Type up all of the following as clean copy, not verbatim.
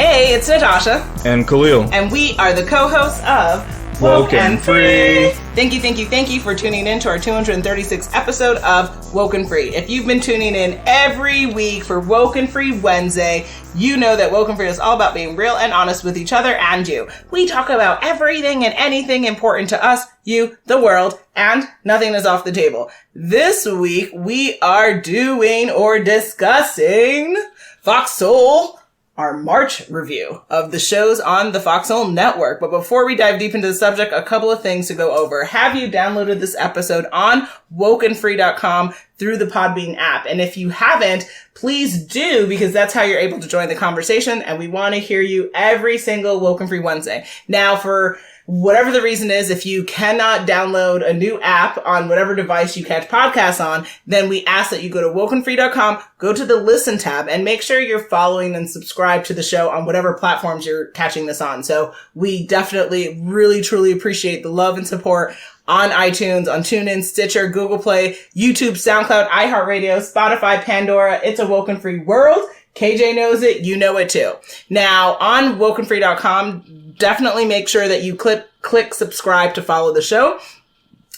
Hey, it's Natasha. And Khalil. And we are the co-hosts of WokeNFree. Thank you for tuning in to our 236th episode of WokeNFree. If you've been tuning in every week for WokeNFree Wednesday, you know that WokeNFree is all about being real and honest with each other and you. We talk about everything and anything important to us, you, the world, and nothing is off the table. This week, we are doing or discussing Fox Soul, our March review of the shows on the Fox Soul Network. But before we dive deep into the subject, a couple of things to go over. Have you downloaded this episode on WokeNFree.com through the Podbean app? And if you haven't, please do, because that's how you're able to join the conversation. And we want to hear you every single WokeNFree Wednesday. Now, for whatever the reason is, if you cannot download a new app on whatever device you catch podcasts on, then we ask that you go to WokeNFree.com, go to the Listen tab, and make sure you're following and subscribe to the show on whatever platforms you're catching this on. So we definitely really, truly appreciate the love and support on iTunes, on TuneIn, Stitcher, Google Play, YouTube, SoundCloud, iHeartRadio, Spotify, Pandora. It's a WokeNFree world. KJ knows it. You know it too. Now, on WokeNFree.com, definitely make sure that you click subscribe to follow the show.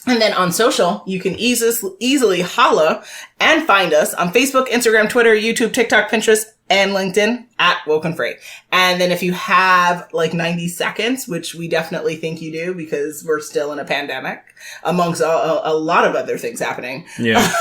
And then on social, you can easily holla and find us on Facebook, Instagram, Twitter, YouTube, TikTok, Pinterest, and LinkedIn at WokeNFree. And then if you have like 90 seconds, which we definitely think you do because we're still in a pandemic, amongst a lot of other things happening. Yeah.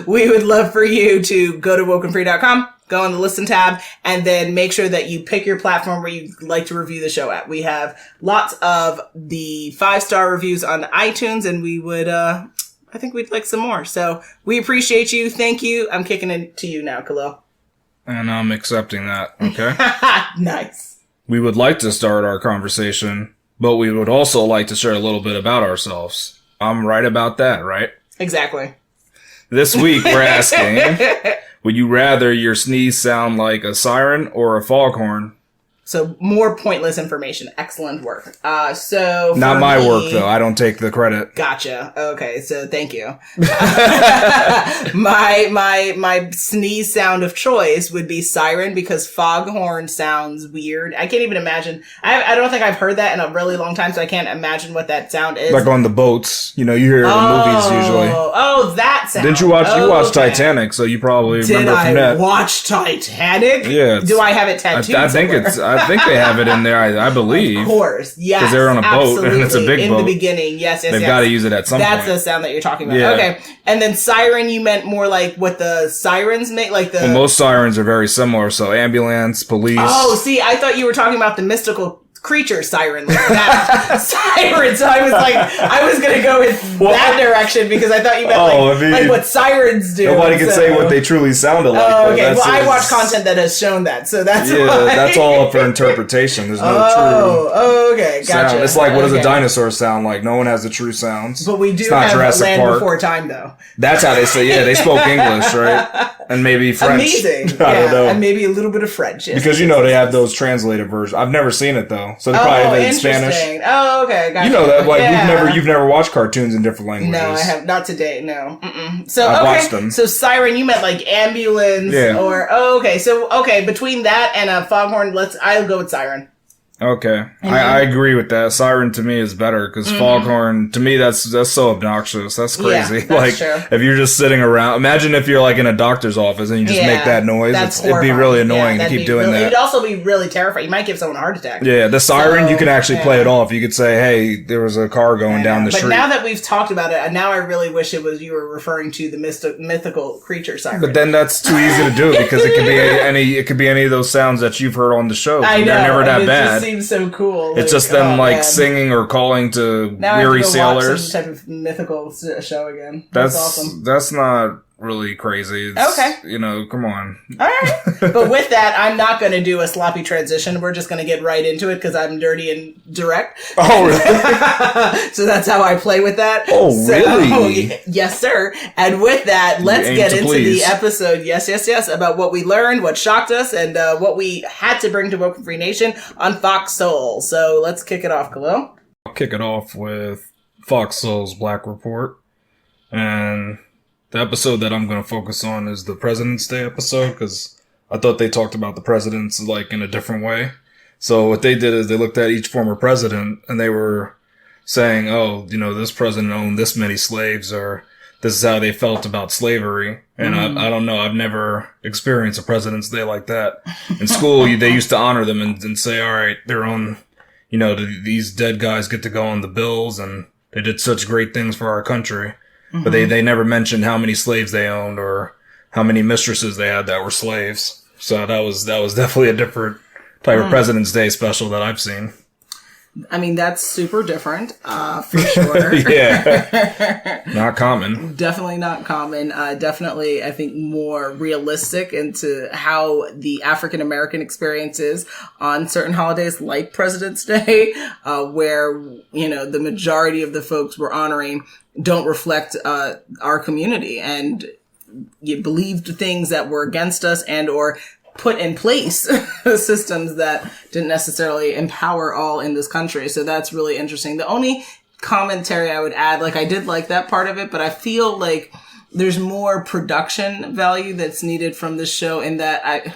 We would love for you to go to WokeNFree.com, go on the Listen tab, and then make sure that you pick your platform where you'd like to review the show at. We have lots of the 5-star reviews on iTunes, and we would, I think we'd like some more. So we appreciate you. Thank you. I'm kicking it to you now, Khalil. And I'm accepting that, okay? Nice. We would like to start our conversation, but we would also like to share a little bit about ourselves. I'm right about that, right? Exactly. This week, we're asking, would you rather your sneeze sound like a siren or a foghorn? So more pointless information. Excellent work. So not my work though. I don't take the credit. Gotcha. Okay. So thank you. my sneeze sound of choice would be siren because foghorn sounds weird. I can't even imagine. I don't think I've heard that in a really long time, so I can't imagine what that sound is. Like on the boats, you hear it in movies usually. Oh, that sound. Didn't you watch? You watched Titanic, so you probably remember from that. Did I watch Titanic? Yeah. Do I have it tattooed? I think they have it in there. I believe. Of course, yes. Because they're on a boat and it's a big boat. In the beginning, yes. They've got to use it at some point. That's the sound that you're talking about. Yeah. Okay, and then siren, you meant more like what the sirens make, like the. Well, most sirens are very similar. So ambulance, police. Oh, see, I thought you were talking about the mystical creature siren, like that siren. So I was gonna go in that direction because I thought you meant like what sirens do. Nobody can say what they truly sounded like. Oh, okay. Well, I watch content that has shown that, so that's why. That's all up for interpretation. There's no true. Oh, okay, gotcha. Sound. It's like what does a dinosaur sound like? No one has the true sounds. But we do have Jurassic Land Park. Before Time, though. That's how they say. Yeah, they spoke English, right? And maybe French. Amazing. I don't know. And maybe a little bit of French. Yes, because they have those translated versions. I've never seen it though, so they probably have it in Spanish. Oh, okay. Gotcha. You know that, you've never watched cartoons in different languages. No, I have not today. No. So I've watched them. So siren, you meant like ambulance, or okay. So between that and a foghorn, I'll go with siren. Okay, I agree with that. Siren to me is better because foghorn to me that's so obnoxious. That's crazy. Yeah, that's true. If you're just sitting around, imagine if you're like in a doctor's office and you just make that noise. It'd be really annoying to keep doing that. It'd also be really terrifying. You might give someone a heart attack. Yeah, the siren you can actually play it off. You could say, "Hey, there was a car going down the street." But now that we've talked about it, now I really wish it was you were referring to the mythical creature siren. But then that's too easy to do because it could be any of those sounds that you've heard on the show. I know. They're never that bad. Seems so cool. It's just them singing or calling to now weary I have to go sailors. Watch some type of mythical show again. That's awesome. That's not really crazy. Okay. Come on. All right. But with that, I'm not going to do a sloppy transition. We're just going to get right into it because I'm dirty and direct. Oh, really? So that's how I play with that. Oh, really? Yes, sir. And with that, let's get into the episode. Yes, about what we learned, what shocked us, and what we had to bring to WokeNFree Nation on Fox Soul. So let's kick it off, Khalil. I'll kick it off with Fox Soul's Black Report. And the episode that I'm going to focus on is the President's Day episode because I thought they talked about the presidents like in a different way. So what they did is they looked at each former president and they were saying, oh, this president owned this many slaves, or this is how they felt about slavery. And I don't know. I've never experienced a President's Day like that. In school, they used to honor them and say, all right, they're on, these dead guys get to go on the bills and they did such great things for our country. But they never mentioned how many slaves they owned or how many mistresses they had that were slaves. So that was definitely a different type of President's Day special that I've seen. I mean, that's super different, for sure. Yeah. Not common. Definitely not common. Definitely, I think, more realistic into how the African American experience is on certain holidays like President's Day, where, the majority of the folks we're honoring don't reflect our community, and you believed things that were against us and or put in place systems that didn't necessarily empower all in this country. So that's really interesting. The only commentary I would add, I did like that part of it, but I feel like there's more production value that's needed from this show in that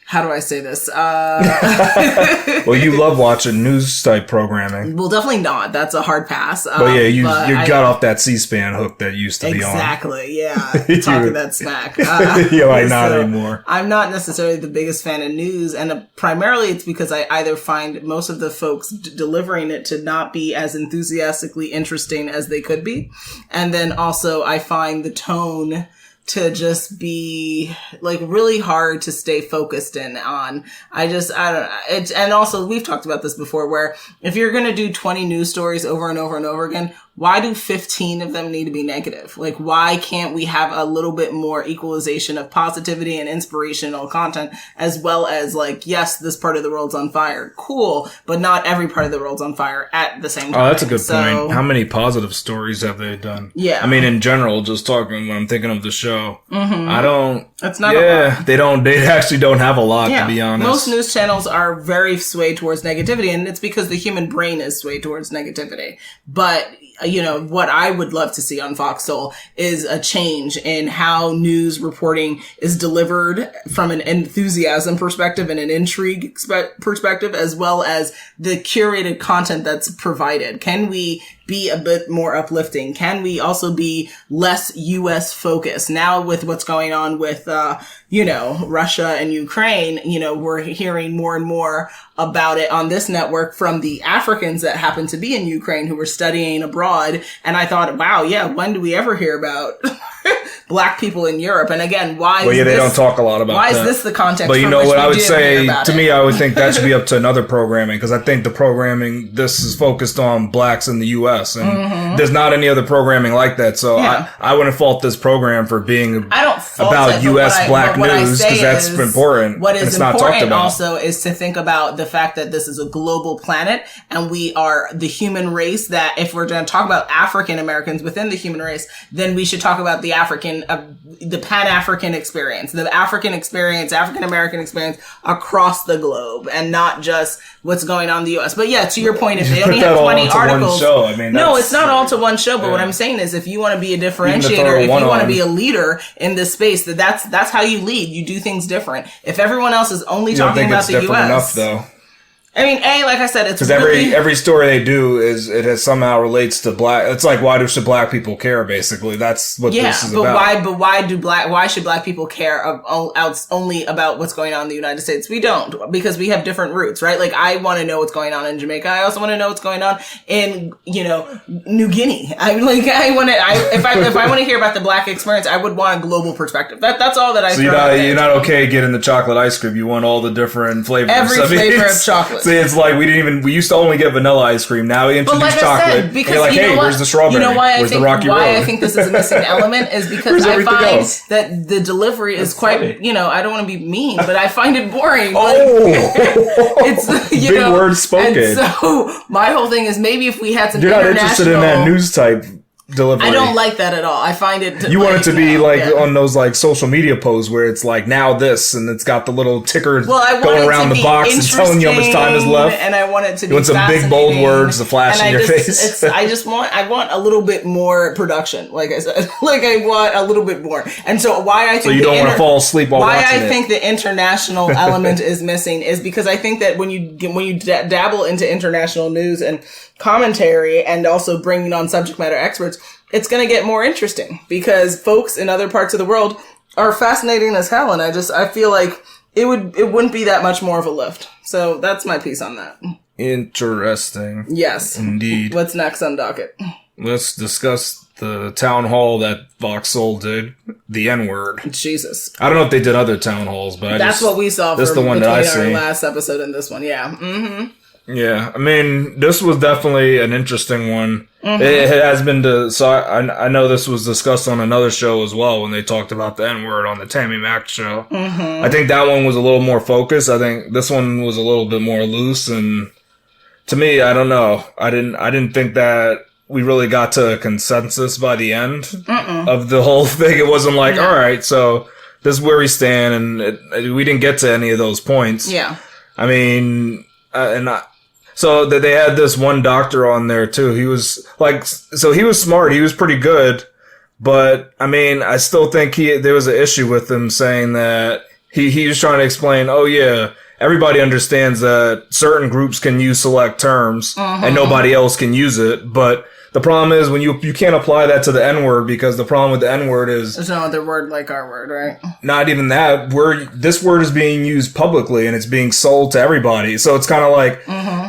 how do I say this? Well, you love watching news type programming. Well, definitely not. That's a hard pass. But yeah, you got off that C-SPAN hook that used to be on. Exactly. Yeah. Talking that smack. Not anymore. I'm not necessarily the biggest fan of news, and primarily it's because I either find most of the folks delivering it to not be as enthusiastically interesting as they could be, and then also I find the tone to just be really hard to stay focused in on. I don't know. And also we've talked about this before, where if you're going to do 20 news stories over and over and over again, why do 15 of them need to be negative? Why can't we have a little bit more equalization of positivity and inspirational content, as well as yes, this part of the world's on fire. Cool. But not every part of the world's on fire at the same time. Oh, that's a good point. How many positive stories have they done? Yeah. I mean, in general, just talking when I'm thinking of the show, I don't. That's not a lot. They actually don't have a lot, to be honest. Most news channels are very swayed towards negativity, and it's because the human brain is swayed towards negativity. But what I would love to see on Fox Soul is a change in how news reporting is delivered from an enthusiasm perspective and an intrigue perspective, as well as the curated content that's provided. Can we be a bit more uplifting? Can we also be less U.S. focused? Now with what's going on with, Russia and Ukraine, we're hearing more and more about it on this network from the Africans that happen to be in Ukraine who were studying abroad. And I thought, wow, yeah, when do we ever hear about Black people in Europe? And again, why is they don't talk a lot about why that. Is this the context? But what I would say, to me, I would think that should be up to another programming, because I think the programming, this is focused on Blacks in the U.S. and there's not any other programming like that. So I wouldn't fault this program for being about U.S. Black news, because that's important. What is important not talked about. Also is to think about the fact that this is a global planet and we are the human race, that if we're going to talk about African Americans within the human race, then we should talk about the the Pan-African experience, the African experience, African American experience across the globe, and not just what's going on in the U.S. But yeah, to your point, if they only have 20 articles, no, it's not all to one show. But what I'm saying is, if you want to be a differentiator, if you want to be a leader in this space, that's how you lead. You do things different. If everyone else is only talking about the U.S. enough, though. I mean, like I said, it's because every story they do it somehow relates to Black. It's why should Black people care? Basically, that's what this is about. Why should Black people care only about what's going on in the United States? We don't, because we have different roots, right? I want to know what's going on in Jamaica. I also want to know what's going on in New Guinea. If I want to hear about the Black experience, I would want a global perspective. That's all that I. So you're not okay getting the chocolate ice cream. You want all the different flavors. Every flavor of chocolate. See, it's we used to only get vanilla ice cream. Now we introduced chocolate. Because you're hey, where's the strawberry? Where's the Rocky Road? I think this is a missing element is because I find that the delivery is quite, I don't want to be mean, but I find it boring. It's, big words spoken. And so my whole thing is maybe if we had some You're not interested in that news type delivery. I don't like that at all. I find it. You want it to be on those like social media posts where it's like now this, and it's got the little ticker going around the box and telling you how much time is left. And I want it to be. You want some big bold words to flash in your face. I want a little bit more production. Like I said, I want a little bit more. And so why I think you don't want to fall asleep while watching it. Why I think the international element is missing is because I think that when you dabble into international news and commentary and also bringing on subject matter experts, it's going to get more interesting because folks in other parts of the world are fascinating as hell. And I feel like it wouldn't be that much more of a lift. So that's my piece on that. Interesting. Yes. Indeed. What's next on docket? Let's discuss the town hall that Vox Soul did. The N-word. Jesus. I don't know if they did other town halls, but that's what we saw that's from the one that I between our see. last episode and this one. Yeah. Mm-hmm. Yeah, I mean, this was definitely an interesting one. Mm-hmm. It has been so I know this was discussed on another show as well when they talked about the N-word on the Tammy Mac show. Mm-hmm. I think that one was a little more focused. I think this one was a little bit more loose, and to me, I don't know. I didn't think that we really got to a consensus by the end of the whole thing. It wasn't like, all right, so this is where we stand, and we didn't get to any of those points. Yeah. I mean, so that they had this one doctor on there too. He was he was smart. He was pretty good, but I mean, I still think there was an issue with him saying that he was trying to explain, oh yeah, everybody understands that certain groups can use select terms and nobody else can use it, but the problem is when you can't apply that to the N-word because the problem with the N-word is there's no other word like our word, right? Not even that. This word is being used publicly and it's being sold to everybody. So it's kind of like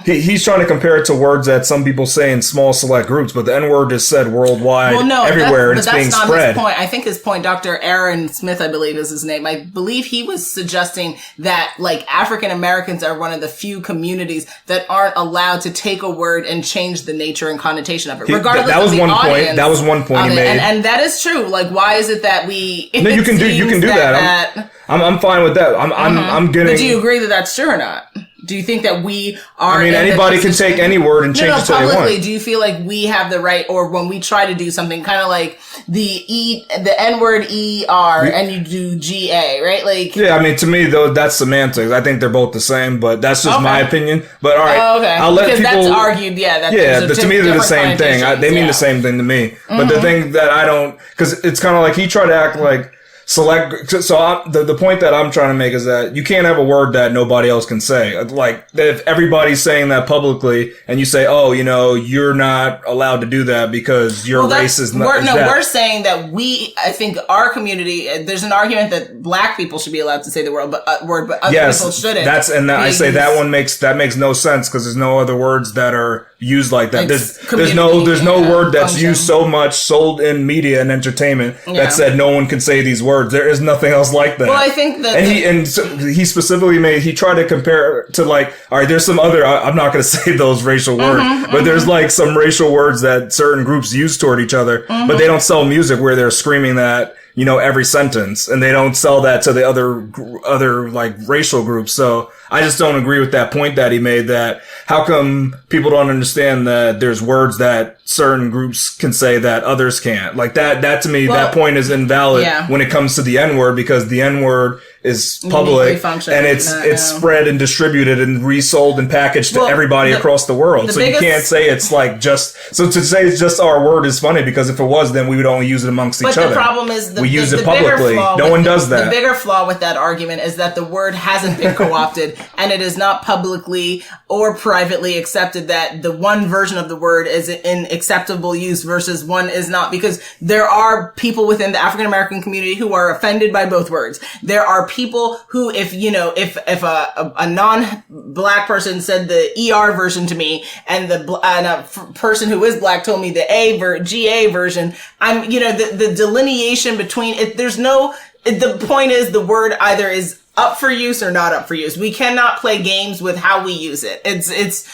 he's trying to compare it to words that some people say in small select groups, but the N-word is said worldwide, everywhere, and it's being spread. That's not his point. I think his point, Dr. Aaron Smith, I believe is his name. I believe he was suggesting that like African Americans are one of the few communities that aren't allowed to take a word and change the nature and connotation of it. That was one point. That was one point he made, and that is true. Like, why is it that we? No, you can do that. I'm fine with that. I'm getting. But do you agree that that's true or not? Do you think that we are? I mean, anybody can take any word and change it to they want. Do you feel like we have the right, or when we try to do something, kind of like the N word ER, and you do GA, right? Like, yeah, I mean, to me though, that's semantics. I think they're both the same, but that's just my opinion. But all right, I'll let people. Because that's argued, to me they're the same thing. They mean the same thing to me. But the thing that I don't, because it's kind of like he tried to act like. Select. So the point that I'm trying to make is that you can't have a word that nobody else can say. Like if everybody's saying that publicly, and you say, "Oh, you're not allowed to do that because your race is not." We're saying that I think our community. There's an argument that Black people should be allowed to say the word, but other people shouldn't. I say that makes no sense because there's no other words that are used like that. There's no word that's used so much, sold in media and entertainment that said no one can say these words. There is nothing else like that. Well, I think that, he specifically he tried to compare to like, all right, there's some other. I'm not going to say those racial words, but there's like some racial words that certain groups use toward each other, but they don't sell music where they're screaming that. Every sentence, and they don't sell that to the other like racial groups. So I just don't agree with that point that he made, that how come people don't understand that there's words that certain groups can say that others can't? Like that to me, that point is invalid when it comes to the N-word, because the N-word is public and it's spread and distributed and resold and packaged to everybody across the world. So you can't say it's like to say it's just our word is funny, because if it was, then we would only use it amongst each other. But the problem is we use it publicly. No one does that. The bigger flaw with that argument is that the word hasn't been co-opted and it is not publicly or privately accepted that the one version of the word is in acceptable use versus one is not, because there are people within the African American community who are offended by both words. There are people who, if a non-Black person said the ER version to me and a person who is Black told me the GA version, I'm, the delineation between it, the point is the word either is up for use or not up for use. We cannot play games with how we use it. It's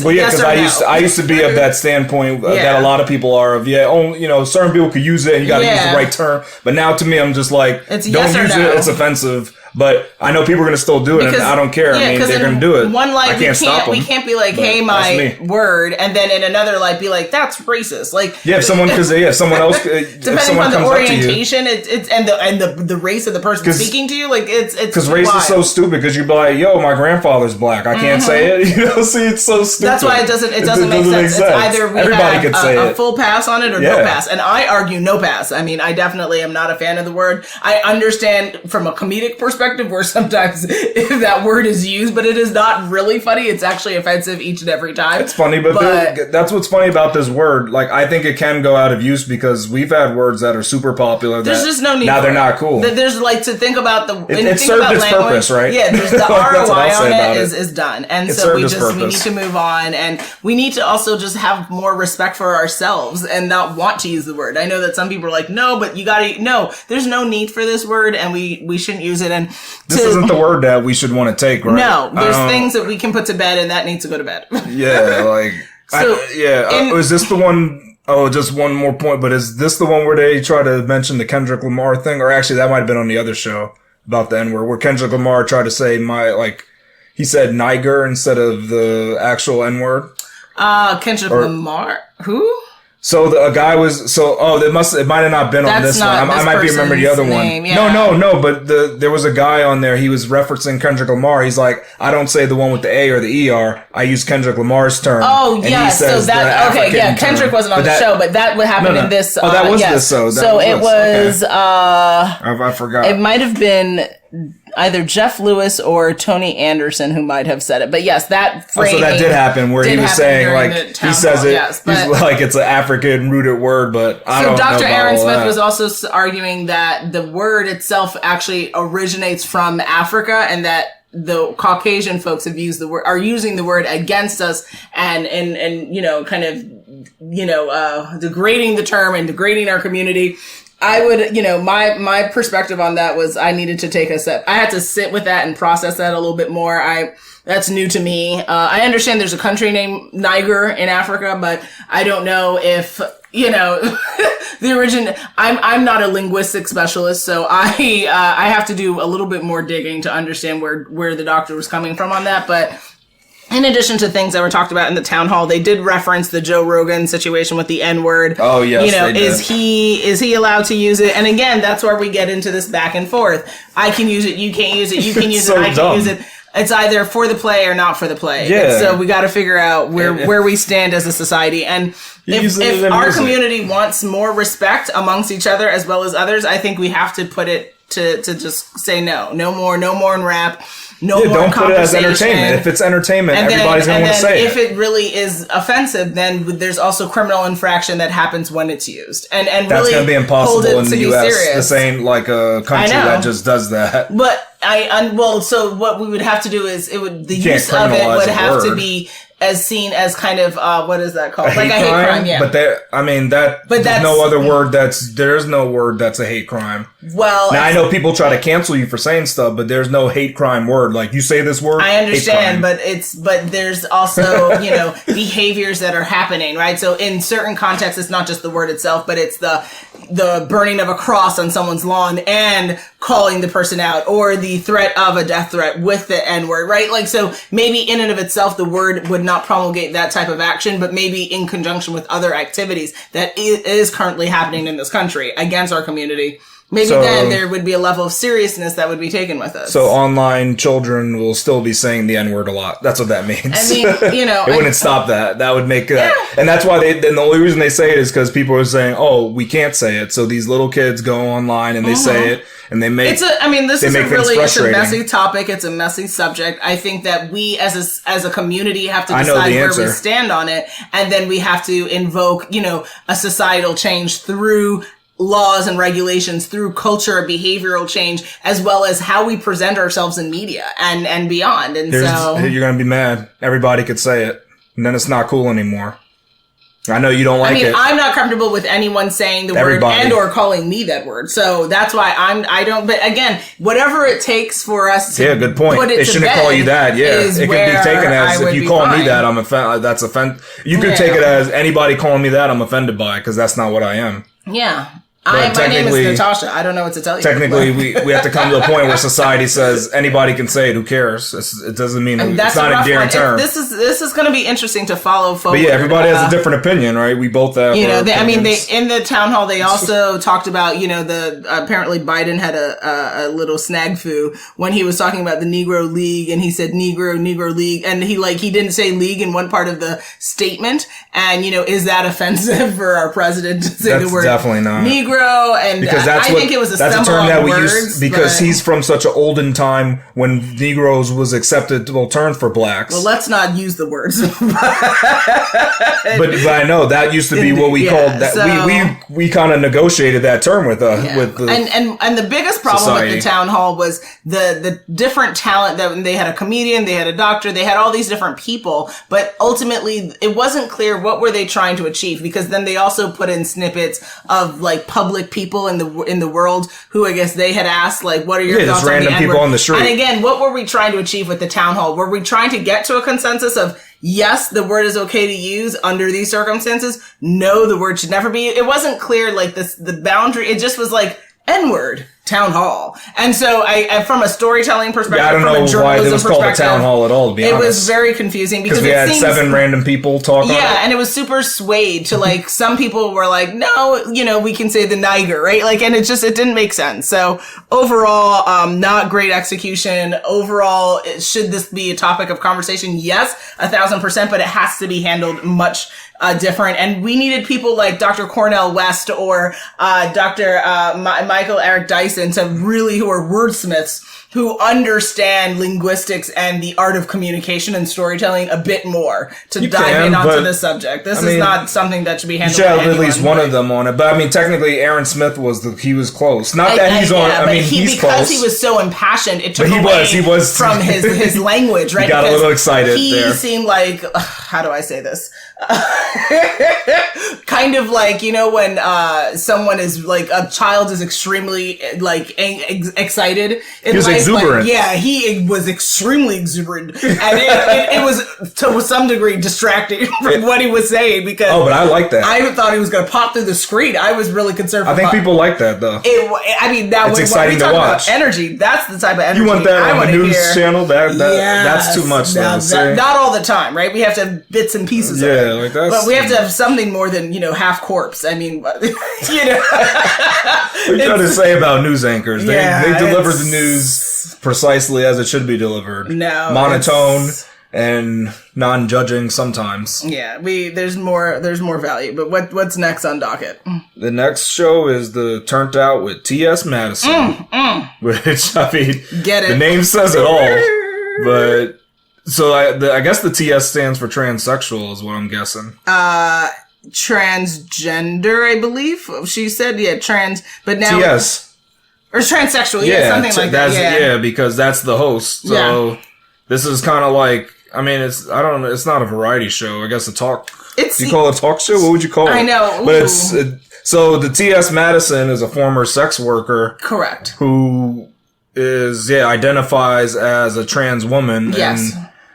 well, yeah, yes because I used to be of that standpoint that a lot of people are of, certain people could use it and you got to use the right term. But now to me, I'm just like, don't use it. It's offensive. But I know people are going to still do it, and I don't care. I mean, they're going to do it. One light, I can't stop them. We can't be like, "Hey, my word," and then in another light, be like, "That's racist." Like, if someone else, depending on the orientation, it's and the race of the person speaking to you, like it's because race is so stupid. Because you'd be like, "Yo, my grandfather's black. I can't say it." See, it's so stupid. That's why it doesn't make sense. It's either we have a full pass on it or no pass, and I argue no pass. I mean, I definitely am not a fan of the word. I understand from a comedic perspective where sometimes that word is used, but it is not really funny. It's actually offensive each and every time. It's funny, but that's what's funny about this word. Like, I think it can go out of use because we've had words that are super popular. There's just no need. Now they're not cool. There's like to think about it served its purpose, right? Yeah, there's the ROI on it is done, and so we need to move on, and we need to also just have more respect for ourselves and not want to use the word. I know that some people are like, no, but you gotta there's no need for this word, and we shouldn't use it. And this isn't the word that we should want to take, right? No, there's things that we can put to bed, and that needs to go to bed. Yeah, like, is this the one? Oh, just one more point, but is this the one where they try to mention the Kendrick Lamar thing? Or actually, that might have been on the other show about the N-word, where Kendrick Lamar tried to say he said Niger instead of the actual N-word. Kendrick Lamar? Who? So a guy was it might have not been on this one. I might be remembering the other one. Yeah. No, but there was a guy on there. He was referencing Kendrick Lamar. He's like, I don't say the one with the A or the ER. I use Kendrick Lamar's term. Oh yeah, so that Kendrick wasn't on the show, but that would happen in this. That was this. So it was. I forgot. It might have been either Jeff Lewis or Tony Anderson who might have said it. But yes, that framing so that did happen where he was saying, like, he says it, he's like, it's an African rooted word, but I don't know. So Dr. Aaron Smith was also arguing that the word itself actually originates from Africa, and that the Caucasian folks are using the word against us and kind of, degrading the term and degrading our community. I would, my perspective on that was I needed to take a step. I had to sit with that and process that a little bit more. That's new to me. I understand there's a country named Niger in Africa, but I don't know if, the origin. I'm not a linguistic specialist, so I have to do a little bit more digging to understand where the doctor was coming from on that, but. In addition to things that were talked about in the town hall, they did reference the Joe Rogan situation with the N-word. Oh, yes, they did. Is he allowed to use it? And again, that's where we get into this back and forth. I can use it, you can't use it, you can use it, I can't use it. It's either for the play or not for the play. Yeah. And so we got to figure out where we stand as a society. And if our community wants more respect amongst each other as well as others, I think we have to put it to just say no more in rap. Don't put it as entertainment. If it's entertainment, everybody's going to want to say it. If it really is offensive, then there's also criminal infraction that happens when it's used. And that's really going to be impossible in the U.S. Serious. This ain't like a country that just does that. But so what we would have to do is the use of it would have to be as seen as kind of what is that called? A hate crime, yeah. But there's no other word there's no word that's a hate crime. Well, now I know people try to cancel you for saying stuff, but there's no hate crime word. Like, you say this word, I understand, but there's also behaviors that are happening, right? So in certain contexts, it's not just the word itself, but it's the burning of a cross on someone's lawn and calling the person out, or the threat of a death threat with the N-word, right? Like, so maybe in and of itself, the word would not promulgate that type of action, but maybe in conjunction with other activities that is currently happening in this country against our community. Maybe then there would be a level of seriousness that would be taken with us. So online children will still be saying the N-word a lot. That's what that means. I mean, it wouldn't stop that. That would make that. Yeah. And that's why and the only reason they say it is because people are saying, oh, we can't say it. So these little kids go online and they say it. And they make it's a messy topic. It's a messy subject. I think that we as a community have to decide where we stand on it, and then we have to invoke, a societal change through laws and regulations, through culture, behavioral change, as well as how we present ourselves in media and beyond. And so you're going to be mad. Everybody could say it, and then it's not cool anymore. I know you don't like it. I'm not comfortable with anyone saying the word and or calling me that word. So that's why I don't, but again, whatever it takes for us to good point. Put it they shouldn't call you that. Yeah. It could be taken as, if you call me that, I'm offended. That's offend. You could take it as anybody calling me that, I'm offended by, because that's not what I am. Yeah. My name is Natasha. I don't know what to tell you. Technically, we have to come to a point where society says anybody can say it. Who cares? It doesn't mean it's not an endearing term. This is going to be interesting to follow forward. But yeah, everybody has a different opinion, right? We both have. You know, in the town hall, they also talked about, you know, apparently Biden had a little snag-foo when he was talking about the Negro League, and he said Negro League, and he didn't say league in one part of the statement. And, you know, is that offensive for our president to say the word? Definitely not. Negro, and because I think it was a term that we words, use because he's from such an olden time when Negroes was acceptable term for blacks. Well, let's not use the words. but I know that used to be what we called that. So, we kind of negotiated that term with the and the biggest problem society. with the town hall was the different talent that they had a comedian, they had a doctor, they had all these different people, but ultimately it wasn't clear what were they trying to achieve, because then they also put in snippets of like public people in the world who I guess they had asked, like, what are your thoughts on the N-word? People on the street. And again, what were we trying to achieve with the town hall? Were we trying to get to a consensus of yes, the word is okay to use under these circumstances? No, the word should never be. It wasn't clear, like the boundary. It just was like N-word. Town hall. And so I from a storytelling perspective, I don't know why it was called a town hall at all, to be honest. It was very confusing because we had 7 random people talking. Yeah, and it was super swayed to like some people were like, no, you know, we can say the Niger, right? Like, and it didn't make sense. So overall, not great execution. Overall, should this be a topic of conversation? Yes, 1,000%, but it has to be handled much different. And we needed people like Dr. Cornel West or Dr. Michael Eric Dyson who are wordsmiths who understand linguistics and the art of communication and storytelling a bit more to dive in onto this subject. This is not something that should be handled. You should have at least one of them on it. But I mean, technically, Aaron Smith was close. Not that he's on. I mean, he's close. Because he was so impkind, it took he was from his language, right? He got a little excited. He seemed like, how do I say this? Kind of like, you know, when someone is like a child is extremely like excited. He was exuberant. He was extremely exuberant, and it was to some degree distracting from what he was saying because. Oh, but I like that. I thought he was going to pop through the screen. I was really concerned. I think people like that though. It's exciting to watch. Energy. That's the type of energy you want that on the news channel. That's too much. Not all the time, right? We have to have bits and pieces. Yeah. Of it. But we have to have something more than, you know, half corpse. I mean, you know. What are you trying to say about news anchors? They deliver the news precisely as it should be delivered. No. Monotone and non-judging sometimes. Yeah, there's more value. But what's next on docket? The next show is the Turned Out with T.S. Madison. Which, I mean, get it. The name says it all. But... So I guess the TS stands for transsexual is what I'm guessing. Transgender, I believe. She said, trans, but now... TS. Or transsexual, something like that. Yeah, because that's the host. So this is kind of like, I mean, it's not a variety show. I guess a talk... Do you call it a talk show? What would you call it? I know. Ooh. But so the TS Madison is a former sex worker. Correct. Who identifies as a trans woman. Yes.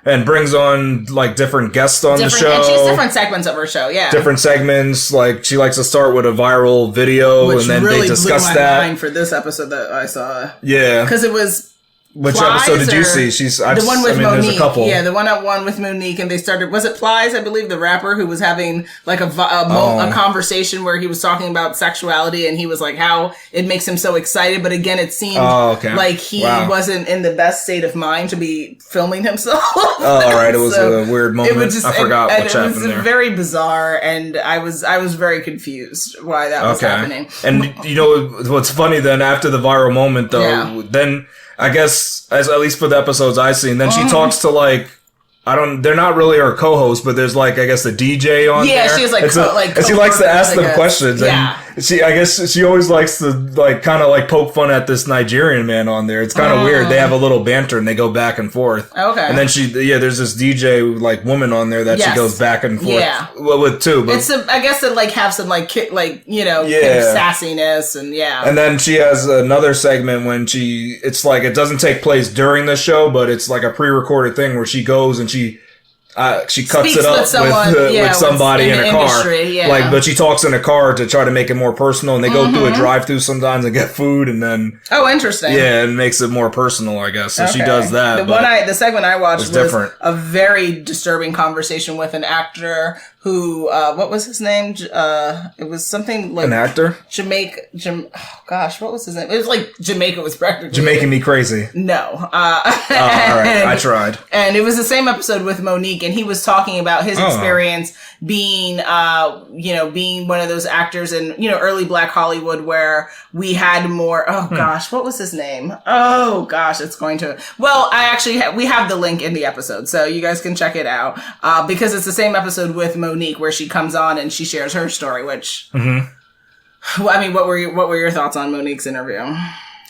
And brings on, like, different guests on the show. And she's different segments of her show, yeah. Different segments. Like, she likes to start with a viral video, and then they discuss that. Which really blew my mind for this episode that I saw. Yeah. Because it was... Which episode did you see? The one with Monique. There's a couple. Yeah, the one with Monique, and they started. Was it Plies? I believe the rapper who was having like a conversation where he was talking about sexuality, and he was like how it makes him so excited, but again, it seemed like he wasn't in the best state of mind to be filming himself. Oh, all right, it was a weird moment. I forgot what happened there. It was very bizarre, and I was very confused why that was happening. And you know what's funny? Then after the viral moment, though, then. I guess, at least for the episodes I've seen, then she talks to like, they're not really her co-host, but there's like, I guess the DJ on there. Yeah, she has like, and she likes to ask them questions. Yeah. I guess she always likes to like kind of like poke fun at this Nigerian man on there. It's kind of weird. They have a little banter and they go back and forth. Okay. And then there's this DJ like woman on there that she goes back and forth with too. But I guess it like have some like kind of sassiness and And then she has another segment when it's like it doesn't take place during the show, but it's like a pre-recorded thing where she goes and she cuts Speaks it up with somebody in a car. Industry, like, but she talks in a car to try to make it more personal, and they go through a drive-through sometimes and get food, and then interesting. Yeah, it makes it more personal, I guess. So she does that. The segment I watched was different. A very disturbing conversation with an actor who what was his name? It was something like an actor. What was his name? It was like Jamaica was practically Jamaican me crazy. No. All right, I tried. And it was the same episode with Monique, and he was talking about his experience being one of those actors in early Black Hollywood where we had more. Oh gosh, what was his name? Oh gosh, it's going to. Well, we have the link in the episode, so you guys can check it out because it's the same episode with Monique where she comes on and she shares her story. Which, I mean, what were your thoughts on Monique's interview?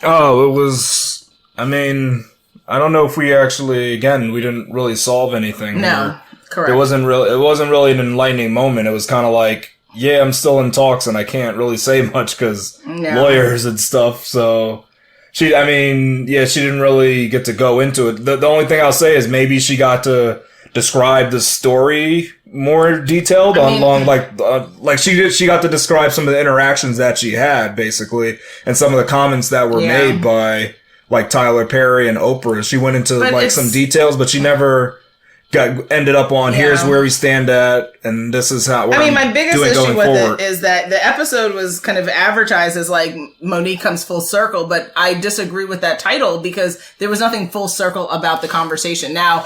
Oh, it was. I mean, I don't know if we didn't really solve anything. No, correct. It wasn't really an enlightening moment. It was kind of like, yeah, I'm still in talks and I can't really say much because lawyers and stuff. So she didn't really get to go into it. The only thing I'll say is maybe she got to describe the story more detailed she got to describe some of the interactions that she had basically and some of the comments that were made by like Tyler Perry and Oprah. She went into some details, but she never ended up on here's where we stand at and this is how we're my biggest issue with it is that the episode was kind of advertised as like Monique comes full circle, but I disagree with that title because there was nothing full circle about the conversation. Now,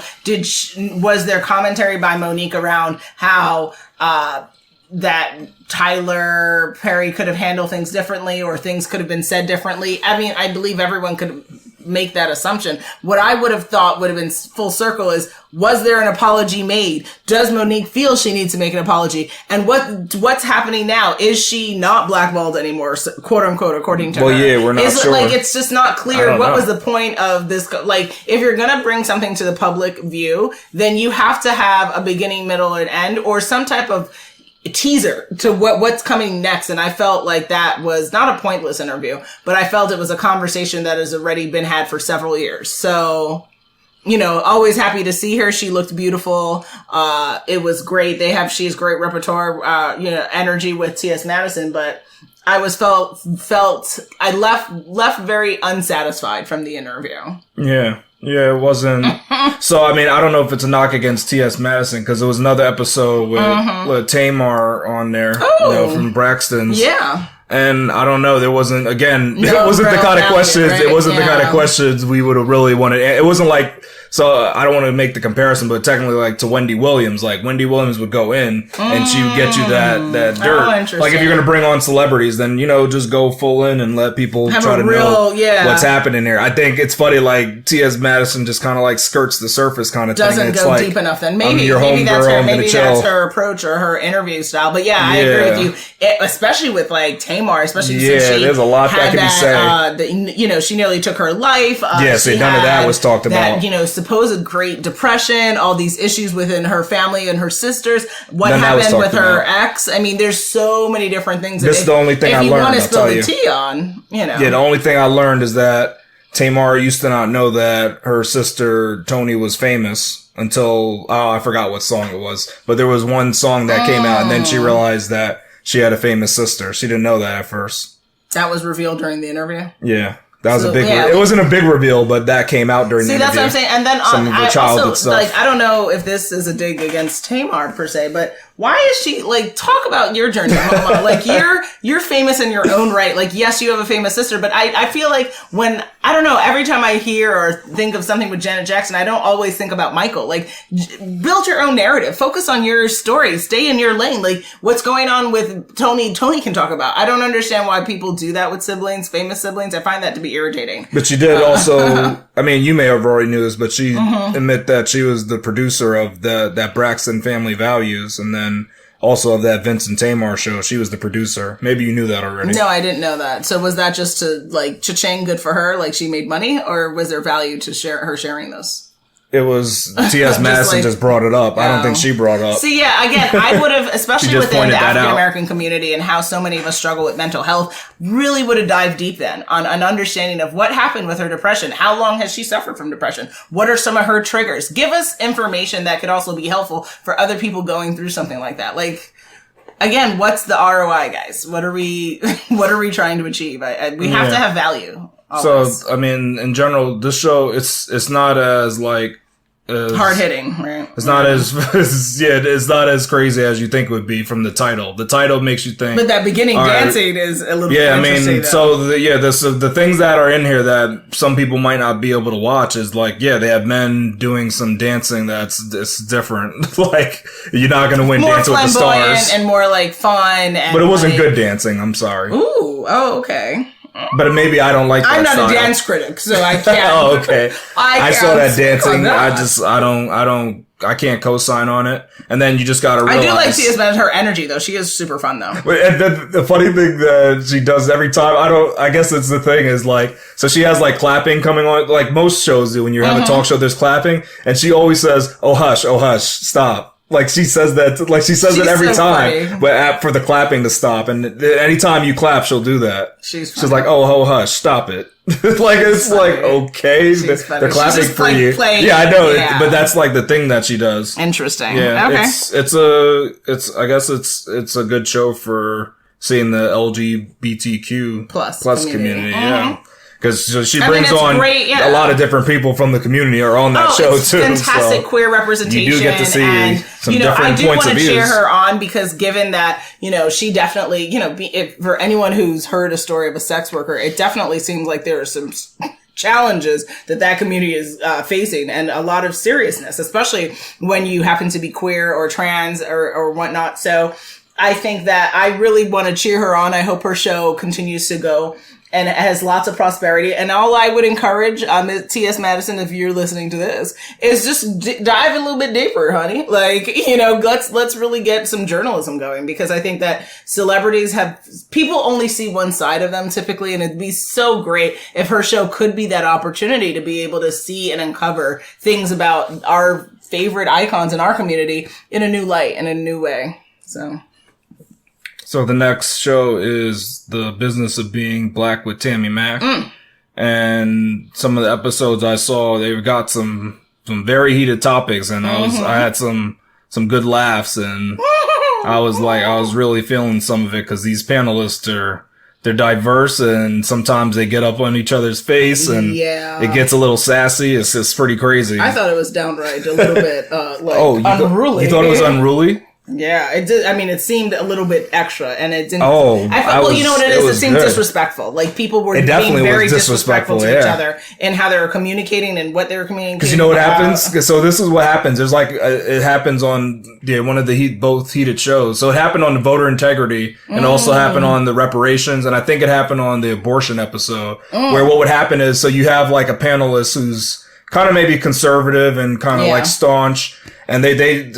was there commentary by Monique around how that Tyler Perry could have handled things differently or things could have been said differently? I mean, I believe everyone could make that assumption. What I would have thought would have been full circle is, was there an apology made? Does Monique feel she needs to make an apology? And what's happening now? Is she not blackballed anymore, quote unquote, according to her? Well, yeah, we're not sure. Like, it's just not clear what was the point of this. Like, if you're going to bring something to the public view, then you have to have a beginning, middle, and end, or some type of teaser to what's coming next. And I felt like that was not a pointless interview, but I felt it was a conversation that has already been had for several years. So, always happy to see her. She looked beautiful. It was great. She has great repertoire, energy with T.S. Madison, but I I left very unsatisfied from the interview. Yeah. Yeah, it wasn't. So, I mean, I don't know if it's a knock against T.S. Madison because there was another episode with Tamar on there, from Braxton's. Yeah. And I don't know, there wasn't, again, it wasn't the kind of questions, right? It wasn't the kind of questions we would have really wanted. It wasn't like, so I don't want to make the comparison, but technically like to Wendy Williams, like Wendy Williams would go in and she would get you that dirt. Like if you're going to bring on celebrities, then, just go full in and let people try to know what's happening here. I think it's funny, like T.S. Madison just kind of like skirts the surface kind of thing. Doesn't go deep enough then. Maybe that's her approach or her interview style. But I agree with you, especially with like Tamar, especially since she there's a lot that can be said. She nearly took her life. None of that was talked about. Supposed Great Depression, all these issues within her family and her sisters. What happened with her ex? I mean, there's so many different things. This is the only thing I learned. If you want to spill the tea on, Yeah, the only thing I learned is that Tamar used to not know that her sister Tony was famous until I forgot what song it was, but there was one song that came out, and then she realized that she had a famous sister. She didn't know that at first. That was revealed during the interview? Yeah. That was a big, it wasn't a big reveal, but that came out during the interview. See, that's what I'm saying. And then I also, I don't know if this is a dig against Tamar per se, but why is she, talk about your journey, Mama. You're famous in your own right. Yes, you have a famous sister, but I feel like every time I hear or think of something with Janet Jackson, I don't always think about Michael. Build your own narrative. Focus on your story. Stay in your lane. What's going on with Tony can talk about. I don't understand why people do that with siblings, famous siblings. I find that to be irritating. But she did also, I mean, you may have already knew this, but she admit that she was the producer of that Braxton Family Values, and then also of that Vincent Tamar show. She was the producer. Maybe you knew that already. No, I didn't know that. So was that just to, like, cha-ching, good for her, like she made money? Or was there value to her sharing this? It was T.S. Madison just brought it up. I don't think she brought it up. See, yeah, again, I would have, especially within the African-American community and how so many of us struggle with mental health, really would have dived deep in on an understanding of what happened with her depression. How long has she suffered from depression? What are some of her triggers? Give us information that could also be helpful for other people going through something like that. Like, again, what's the ROI, guys? What are we trying to achieve? We have to have value. Always. So, I mean, in general, this show, it's not as, like, hard hitting, right? It's not it's not as crazy as you think it would be from the title. The title makes you think. But that beginning dancing is a little interesting. I mean, so the things that are in here that some people might not be able to watch is like, they have men doing some dancing it's different. Like, you're not going to win Dance with the Stars. And more like fun. And but it wasn't good dancing. I'm sorry. Ooh, okay. But maybe I don't like that I'm not style. A dance critic, so I can't. Oh, okay. I saw that dancing. I can't co-sign on it. And then you just gotta realize. I do like T.S. Madison, her energy though. She is super fun though. And the funny thing that she does every time, I guess it's the thing is like, so she has like clapping coming on, like most shows do when you have a talk show, there's clapping. And she always says, oh hush, stop. Like she says that, it every time, funny. But for the clapping to stop. And anytime you clap, she'll do that. She's like, oh, hush, stop it. Like, it's funny. Like, okay, they're clapping for you. Yeah, I know, but that's like the thing that she does. Interesting. Yeah, okay. I guess it's a good show for seeing the LGBTQ plus community. Yeah. Because she brings on a lot of different people from the community are on that show too. Fantastic queer representation. You do get to see some different points of view. I do want to cheer her on because given that, she definitely, for anyone who's heard a story of a sex worker, it definitely seems like there are some challenges that community is facing and a lot of seriousness, especially when you happen to be queer or trans or whatnot. So I think that I really want to cheer her on. I hope her show continues to go and it has lots of prosperity. And all I would encourage, T.S. Madison, if you're listening to this, is just dive a little bit deeper, honey. Like, let's really get some journalism going because I think that celebrities people only see one side of them typically. And it'd be so great if her show could be that opportunity to be able to see and uncover things about our favorite icons in our community in a new light, in a new way. So the next show is The Business of Being Black with Tammy Mack. And some of the episodes I saw, they've got some very heated topics and I had some good laughs and I was really feeling some of it because these panelists they're diverse and sometimes they get up on each other's face and it gets a little sassy. It's pretty crazy. I thought it was downright a little bit unruly. You thought it was unruly? Yeah, it did. I mean, it seemed a little bit extra, and it didn't. You know what it is? It seemed disrespectful. Like people were being very disrespectful to each other and how they were communicating and what they were communicating. Because you know what happens? So this is what happens. There's like it happens on one of the both heated shows. So it happened on the voter integrity, and also happened on the reparations, and I think it happened on the abortion episode, where what would happen is so you have like a panelist who's kind of maybe conservative and kind of like staunch. And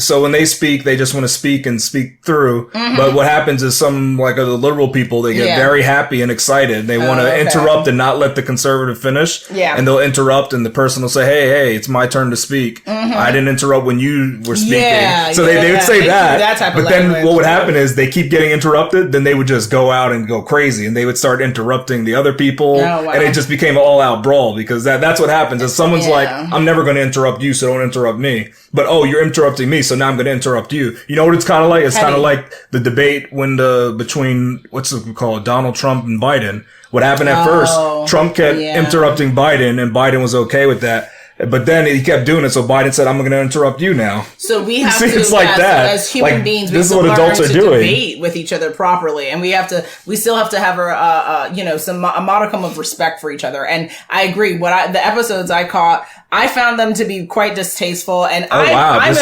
so when they speak, they just want to speak and speak through. But what happens is some like the liberal people, they get very happy and excited. They want to interrupt and not let the conservative finish. Yeah. And they'll interrupt and the person will say, hey, it's my turn to speak. I didn't interrupt when you were speaking. So they would say that. But then what would happen is they keep getting interrupted. Then they would just go out and go crazy and they would start interrupting the other people. Oh, wow. And it just became an all out brawl because that's what happens is someone's like, I'm never going to interrupt you. So don't interrupt me. But you're interrupting me, so now I'm going to interrupt you. You know what it's kind of like? It's kind of like the debate between what's it called, Donald Trump and Biden. What happened at first? Trump kept interrupting Biden, and Biden was okay with that. But then he kept doing it, so Biden said, I'm going to interrupt you now. So we have it's like that. As human beings, we have to learn to debate with each other properly. And we still have to have a modicum of respect for each other. And I agree. The episodes I caught, I found them to be quite distasteful. And I'm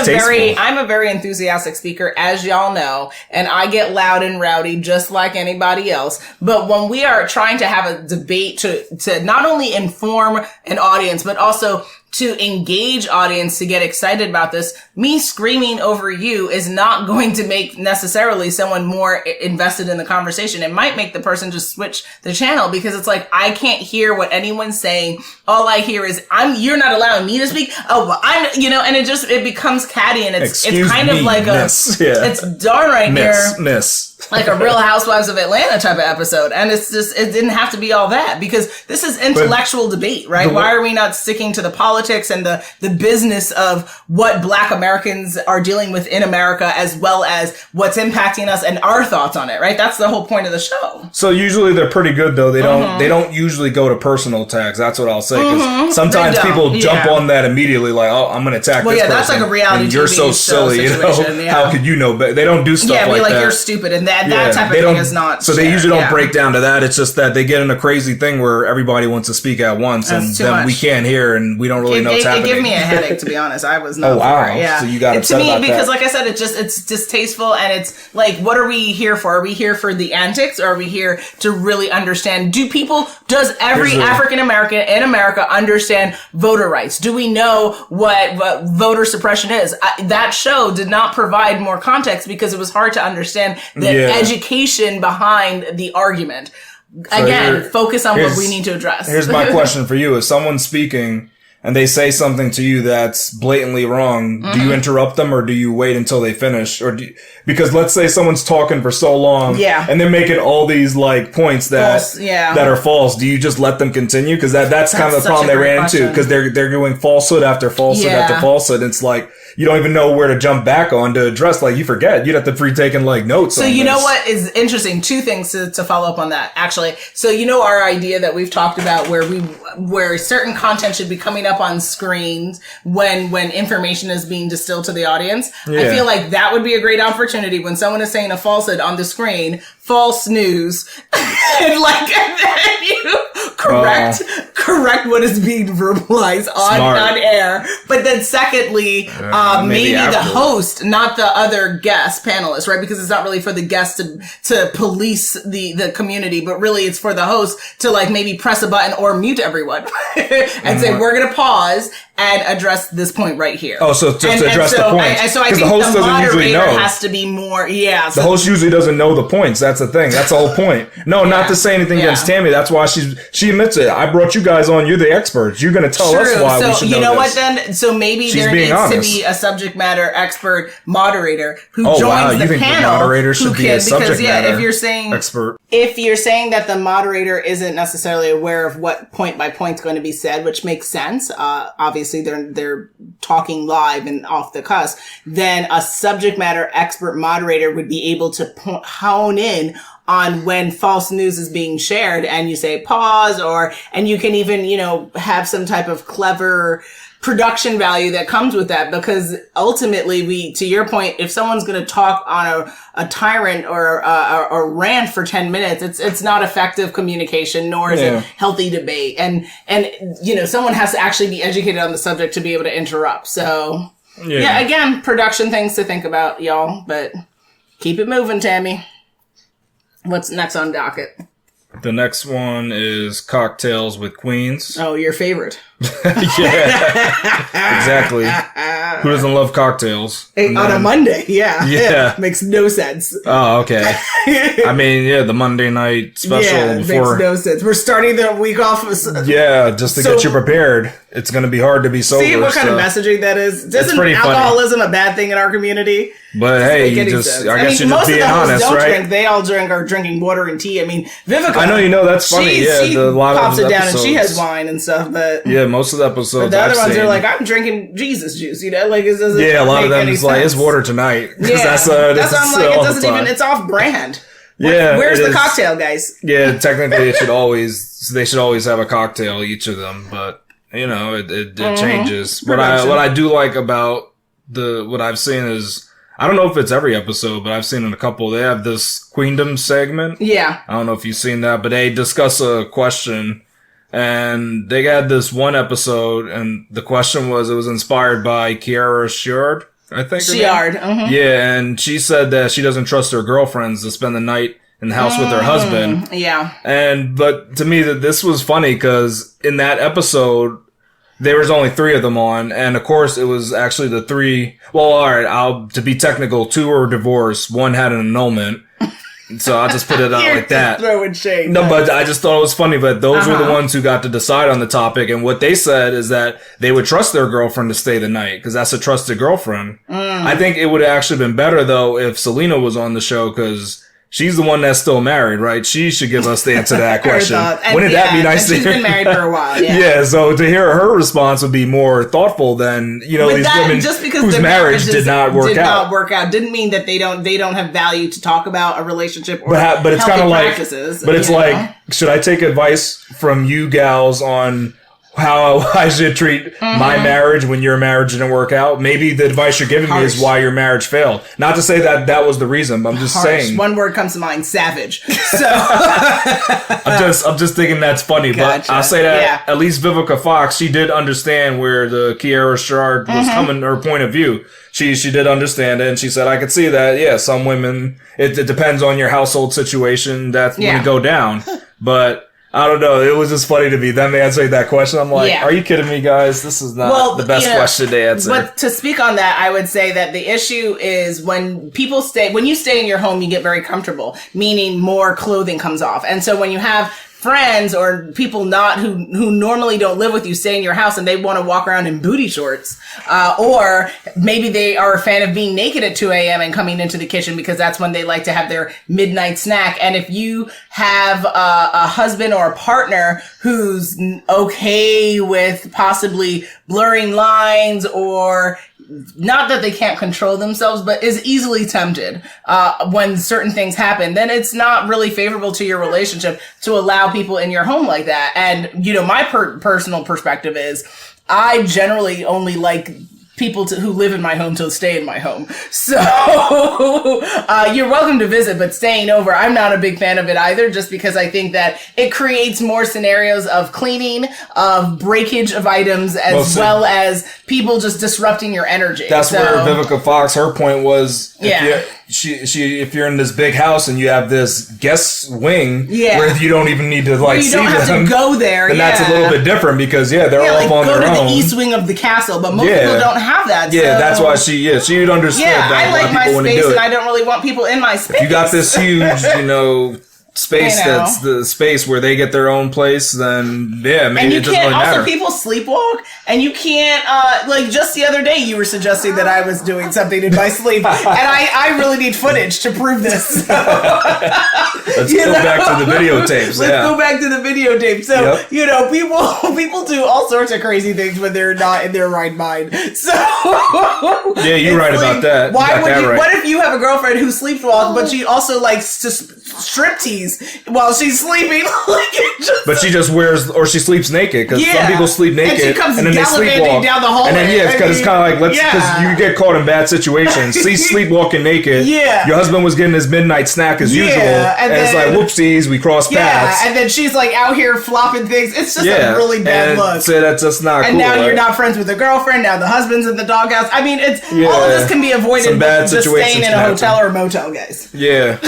a very enthusiastic speaker, as y'all know, and I get loud and rowdy just like anybody else. But when we are trying to have a debate to not only inform an audience, but also to engage audience to get excited about this. Me screaming over you is not going to make necessarily someone more invested in the conversation. It might make the person just switch the channel because it's like, I can't hear what anyone's saying. All I hear is, you're not allowing me to speak. Oh, well, and it becomes catty, and it's kind of like it's darn right miss. Like a Real Housewives of Atlanta type of episode. And it's just, it didn't have to be all that because this is intellectual debate, right? Why are we not sticking to the politics and the business of what Black Americans are dealing with in America, as well as what's impacting us and our thoughts on it, right? That's the whole point of the show. So usually they're pretty good though. They don't usually go to personal attacks. That's what I'll say. Because sometimes people jump on that immediately, like, oh, I'm going to attack this person. That's like a reality TV you're so silly, situation, How could you know? But they don't do stuff like that. You're stupid, and that type of thing is not. So they usually don't break down to that. It's just that they get in a crazy thing where everybody wants to speak at once, and then we can't hear, and we don't really know what's happening. It gave me a headache, to be honest. I was not. Oh wow! For it. Yeah. So you got upset about that. Because, like I said, it's distasteful, and it's like, what are we here for? Are we here for the antics, or are we here to really understand? Does every African American in America understand voter rights? Do we know what voter suppression is? That show did not provide more context because it was hard to understand the education behind the argument. So again, focus on what we need to address. Here's my question for you. If someone's speaking and they say something to you that's blatantly wrong, do you interrupt them or do you wait until they finish? Because let's say someone's talking for so long and they're making all these like points that are false. Do you just let them continue? Because that's kind of the problem they ran into, because they're doing falsehood after falsehood after falsehood. It's like, you don't even know where to jump back on to address. Like, you forget. You'd have to pre-taking like notes. So you know what is interesting? Two things to follow up on that, actually. So our idea that we've talked about where certain content should be coming up on screens when information is being distilled to the audience. I feel like that would be a great opportunity when someone is saying a falsehood on the screen, false news, and then you correct what is being verbalized on air. But then secondly, maybe the host, not the other guest panelists, right? Because it's not really for the guests to police the community, but really it's for the host to like maybe press a button or mute everyone and say, we're going to pause and address this point right here. Oh, so just to address the point. So I think the host doesn't usually know. Has to be more, the host usually doesn't know the points. That's the thing. That's the whole point. No, not to say anything against Tammy. That's why she admits it. I brought you guys on. You're the experts. You're going to tell us why we should know you know what then? So maybe there needs to be a subject matter expert moderator who joins the panel. The moderator should be a subject matter expert. If you're saying that the moderator isn't necessarily aware of what point by point is going to be said, which makes sense. Obviously they're talking live and off the cusp, then a subject matter expert moderator would be able to hone in on when false news is being shared, and you say pause, and you can even, have some type of clever production value that comes with that, because ultimately to your point, if someone's going to talk on a tyrant or a rant for 10 minutes, it's not effective communication, nor is it healthy debate. And someone has to actually be educated on the subject to be able to interrupt. So again, production things to think about, y'all, but keep it moving, Tammy. What's next on docket? The next one is Cocktails with Queens. Oh, your favorite. Exactly. Who doesn't love cocktails? On a Monday, yeah. Makes no sense. Oh, okay. I mean, the Monday night special before. Makes no sense. We're starting the week off. Just to get you prepared. It's going to be hard to be sober. See what kind of messaging that is? Isn't alcoholism a bad thing in our community? But hey, I guess you're just being honest, right? They all are drinking water and tea. I mean, Vivica. I know, that's funny. She pops it down and she has wine and stuff, but most of the episodes. But the other ones are like, I'm drinking Jesus juice, like it doesn't. Yeah, a lot of them is like, it's water tonight. That's what I'm like. It doesn't even. It's off brand. Where's the cocktail, guys? Yeah, technically, they should always have a cocktail, each of them, but it changes. What I do like about what I've seen is, I don't know if it's every episode, but I've seen in a couple, they have this Queendom segment. Yeah. I don't know if you've seen that, but they discuss a question, and they had this one episode, and the question it was inspired by Kiara Sheard, I think. Sheard. Yeah, and she said that she doesn't trust her girlfriends to spend the night in the house with her husband. Yeah. But to me, this was funny, because in that episode, there was only 3 of them on, and of course it was actually the 3. Well, all right, to be technical, 2 were divorced, 1 had an annulment. So I'll just put it out like that. Throwing shade. No, but I just thought it was funny. But those were the ones who got to decide on the topic, and what they said is that they would trust their girlfriend to stay the night because that's a trusted girlfriend. I think it would have actually been better though if Selena was on the show because she's the one that's still married, right? She should give us the answer to that question. Wouldn't that be nice to hear? She's been married for a while, yeah. Yeah, so to hear her response would be more thoughtful than, these women just because whose their marriage did not work out. Didn't mean that they don't have value to talk about a relationship or but it's kind of like, practices. But it's like, should I take advice from you gals on how I should treat my marriage when your marriage didn't work out? Maybe the advice you're giving me is why your marriage failed. Not to say that was the reason, but I'm just saying. One word comes to mind: savage. So I'm just thinking that's funny. Gotcha. But I'll say that at least Vivica Fox, she did understand where the Kiara Shard was coming, her point of view. She did understand it, and she said, I could see that, yeah, some women, it depends on your household situation, that's going to go down. But I don't know. It was just funny to me. Them answering that question. I'm like, are you kidding me, guys? This is not the best question to answer. But to speak on that, I would say that the issue is when you stay in your home, you get very comfortable, meaning more clothing comes off. And so when you have friends or people who normally don't live with you stay in your house and they want to walk around in booty shorts, or maybe they are a fan of being naked at 2 a.m. and coming into the kitchen because that's when they like to have their midnight snack. And if you have a husband or a partner who's okay with possibly blurring lines or not that they can't control themselves, but is easily tempted when certain things happen, then it's not really favorable to your relationship to allow people in your home like that. And, my personal perspective is I generally only like people who live in my home to stay in my home. So you're welcome to visit, but staying over, I'm not a big fan of it either, just because I think that it creates more scenarios of cleaning, of breakage of items, as well as people just disrupting your energy. That's where Vivica Fox, her point was, if you're in this big house and you have this guest wing where you don't even need to see them, you don't have to go there. Then that's a little bit different because they're all on their own. Go to the east wing of the castle, but most people don't have that. Yeah, that's why she'd understood that. I like my space, and I don't really want people in my space. If you got this huge, space that's the space where they get their own place, then maybe it doesn't really matter. Also, people sleepwalk, and you can't just the other day you were suggesting that I was doing something in my sleep, and I really need footage to prove this. Let's go back to the videotapes. Let's go back to the videotape. So people do all sorts of crazy things when they're not in their right mind. So you're right about that. Why would you? What if you have a girlfriend who sleepwalks, but she also likes to striptease while she's sleeping? But she just wears, or she sleeps naked, because some people sleep naked and she comes then they sleepwalk down the hallway. And then because it's kind of like because you get caught in bad situations. She's sleepwalking naked. Your husband was getting his midnight snack as usual, and it's like whoopsies, we cross paths. And then she's like out here flopping things. It's just a really bad look. So that's just not and cool. And now you're not friends with the girlfriend. Now the husband's in the doghouse. I mean, it's all of this can be avoided by just staying in a hotel or a motel, guys. Yeah.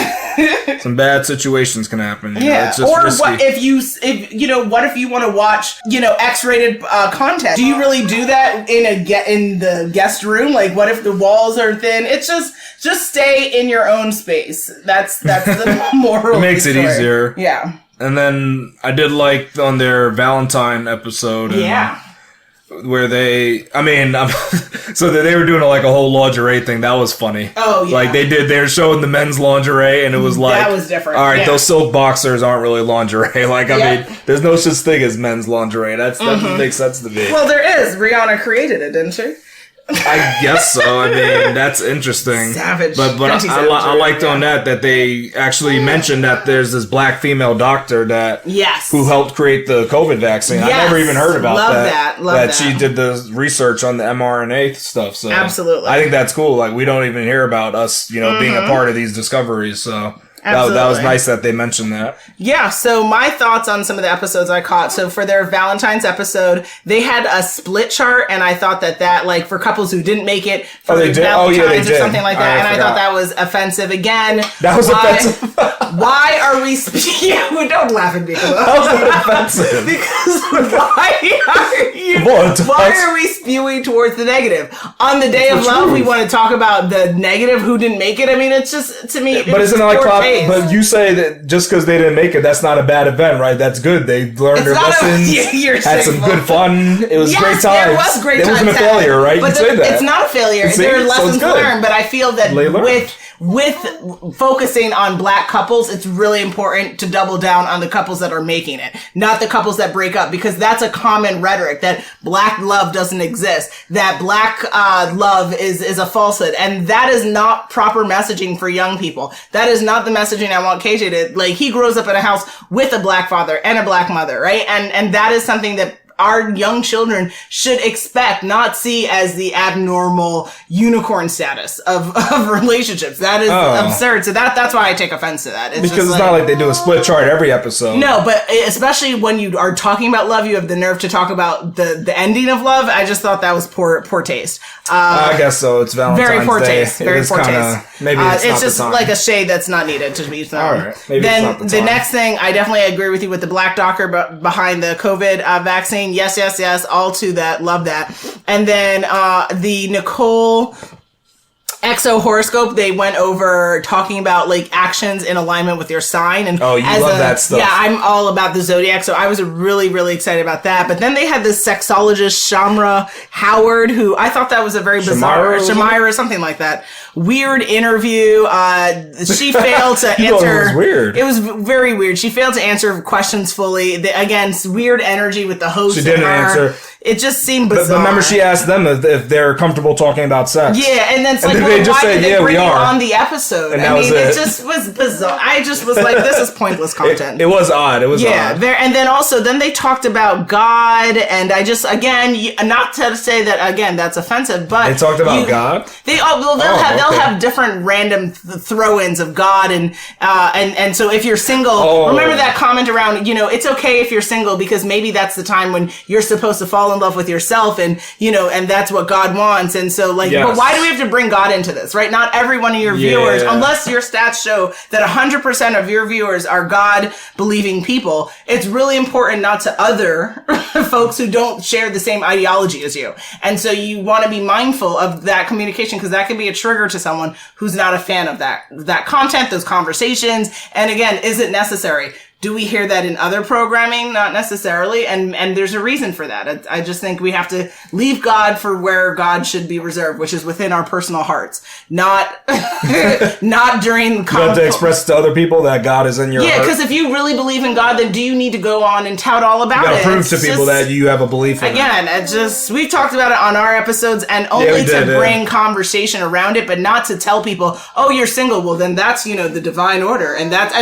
Some bad situations can happen. It's just or risky. What if you want to watch X-rated content? Do you really do that in the guest room? Like, what if the walls are thin? It's just stay in your own space. That's the moral. It makes it easier. Yeah. And then I did like on their Valentine episode. Where they were doing a whole lingerie thing. That was funny. Oh, yeah. They were showing the men's lingerie, and it was like, that was different. All right, those silk boxers aren't really lingerie. I mean, there's no such thing as men's lingerie. That doesn't make sense to me. Well, there is. Rihanna created it, didn't she? I guess so. I mean, that's interesting. Savage. But I liked on that they actually mentioned that there's this black female doctor who helped create the COVID vaccine. Yes. I never even heard about that. Love that. She did the research on the mRNA stuff. So absolutely. I think that's cool. We don't even hear about us, being a part of these discoveries. So Absolutely. That was nice that they mentioned that. Yeah, so my thoughts on some of the episodes I caught. So for their Valentine's episode, they had a split chart, and I thought that like for couples who didn't make it for Valentine's or something like that, and I thought that was offensive. Again, that was offensive. Why are we don't laugh at me. That was offensive. Because why are we spewing towards the negative? On the day of love, we want to talk about the negative, who didn't make it. I mean, it's just, to me, but isn't it like but you say that just because they didn't make it, that's not a bad event, right? That's good. They learned their lessons, had some good fun. It was great time. It was great time. It wasn't a failure, right? But you say that. It's not a failure. There are lessons learned, but I feel that with focusing on black couples, it's really important to double down on the couples that are making it, not the couples that break up, because that's a common rhetoric that black love doesn't exist, that black love is a falsehood, and that is not proper messaging for young people. That is not the messaging I want KJ to, like, he grows up in a house with a black father and a black mother, right? And that is something that our young children should expect, not see as the abnormal unicorn status of relationships. That is absurd. So that's why I take offense to that. Because it's not like they do a split chart every episode. No, but especially when you are talking about love, you have the nerve to talk about the ending of love. I just thought that was poor taste. I guess so. It's Valentine's Day. Very poor taste. Very poor taste. Maybe it's just not the time. like a shade that's not needed to be thrown. All right. Maybe then it's not the time. next thing, I definitely agree with you with the black doctor behind the COVID vaccine. Yes. All to that. Love that. And then the Nicole Exo horoscope, they went over talking about like actions in alignment with your sign. And you love that stuff. Yeah, I'm all about the zodiac, so I was really, really excited about that. But then they had this sexologist, Shamra Howard, who I thought that was a very bizarre, Shamira or something like that. Weird interview. She failed to answer. It was weird. It was very weird. She failed to answer questions fully. Again, weird energy with the host. She didn't answer. It just seemed bizarre. But remember, she asked them if they're comfortable talking about sex. Yeah, and then it's like, they just said, yeah, we are on the episode. And I mean, it just was bizarre. I just was like, this is pointless content. It was odd. It was odd. And then also, they talked about God, and I just, again, not to say that, again, that's offensive, but they talked about God. They'll have different random throw-ins of God, and so if you're single, remember that comment around, it's okay if you're single because maybe that's the time when you're supposed to fall in love with yourself, and and that's what God wants, and so but why do we have to bring God into this, right? Not every one of your viewers, unless your stats show that 100% of your viewers are God-believing people, it's really important not to other folks who don't share the same ideology as you, and so you want to be mindful of that communication, because that can be a trigger to someone who's not a fan of that content, those conversations, and again, is it necessary? Do we hear that in other programming? Not necessarily. And there's a reason for that. I just think we have to leave God for where God should be reserved, which is within our personal hearts. Not during... You have to express to other people that God is in your heart. Yeah, because if you really believe in God, then do you need to go on and tout all about it? You gotta prove to people that you have a belief in it. Again, we've talked about it on our episodes, and only to bring conversation around it, but not to tell people, oh, you're single. Well, then that's, the divine order. And that's...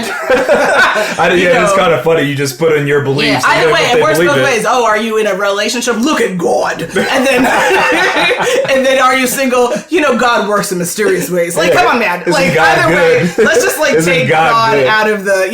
it's kind of funny. You just put in your beliefs. Yeah, either way, it works both ways. Oh, are you in a relationship? Look at God. And then, and then are you single? God works in mysterious ways. Like, come on, man. Like, either way, let's just take God out of the,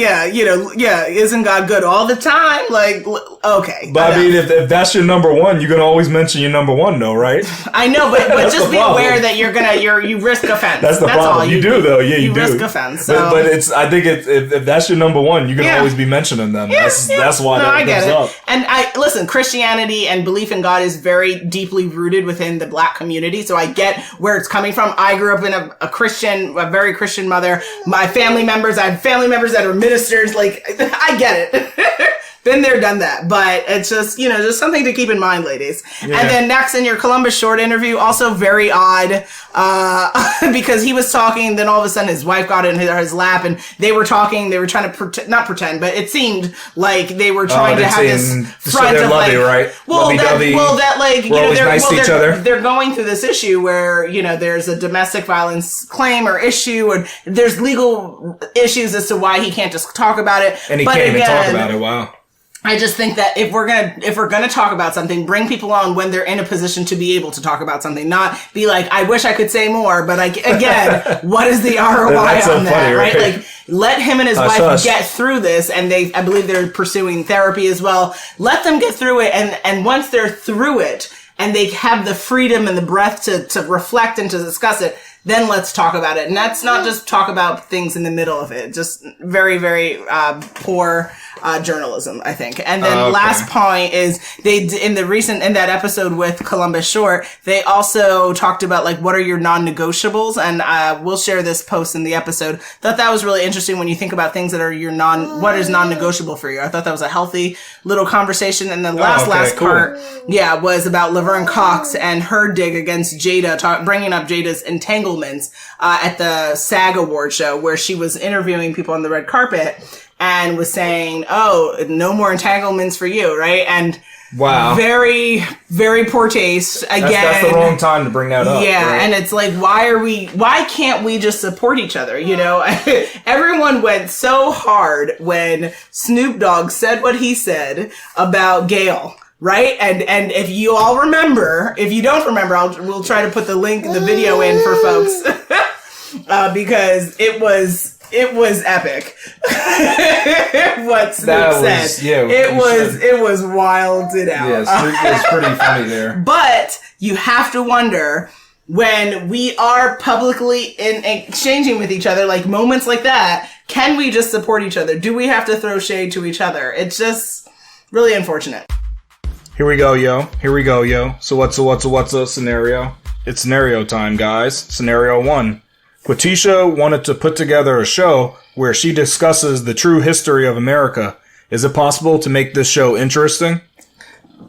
isn't God good all the time? Like, okay. But I mean, if that's your number one, you're going to always mention your number one, though, right? I know, but just be aware that you risk offense. That's the problem. All you do, though. Yeah, you do. You risk offense. So. But I think if that's your number one, you're going to always be mentioning them. That's why that comes up. And listen, Christianity and belief in God is very deeply rooted within the black community. So I get where it's coming from. I grew up in a very Christian mother. I have family members that are ministers. Like, I get it. Been there, done that. But it's just, just something to keep in mind, ladies. Yeah. And then next in your Columbus Short interview, also very odd, because he was talking, then all of a sudden his wife got in his lap and they were talking, they were trying to not pretend, but it seemed like they were trying to have this front of lovey, right? They're going through this issue where, there's a domestic violence claim or issue, and there's legal issues as to why he can't just talk about it. And he can't even talk about it. Wow. I just think that if we're gonna talk about something, bring people on when they're in a position to be able to talk about something, not be like, I wish I could say more, but again, what is the ROI on that, funny, right? Like, let him and his wife get through this, and I believe they're pursuing therapy as well. Let them get through it, and once they're through it, and they have the freedom and the breath to reflect and to discuss it, then let's talk about it. And that's not just talk about things in the middle of it. Just very, very poor journalism, I think. And then last point is in that episode with Columbus Short, they also talked about like, what are your non-negotiables? And we'll share this post in the episode. Thought that was really interesting when you think about things that are what is non-negotiable for you. I thought that was a healthy little conversation. And the last part, was about Laverne Cox and her dig against Jada, bringing up Jada's entanglements at the SAG award show, where she was interviewing people on the red carpet and was saying, "Oh, no more entanglements for you," right? And wow, very, very poor taste. Again, that's the wrong time to bring that up. Yeah, right? And it's like, why can't we just support each other? You know, everyone went so hard when Snoop Dogg said what he said about Gayle. Right? And if you all remember, if you don't remember, we'll try to put the video in for folks. Because it was epic. What Snoop said. It was wilded out. Yeah, Snoop is pretty funny there. But you have to wonder, when we are publicly exchanging with each other, like moments like that, can we just support each other? Do we have to throw shade to each other? It's just really unfortunate. Here we go, yo. So what's a scenario? It's scenario time, guys. Scenario 1. Quatisha wanted to put together a show where she discusses the true history of America. Is it possible to make this show interesting?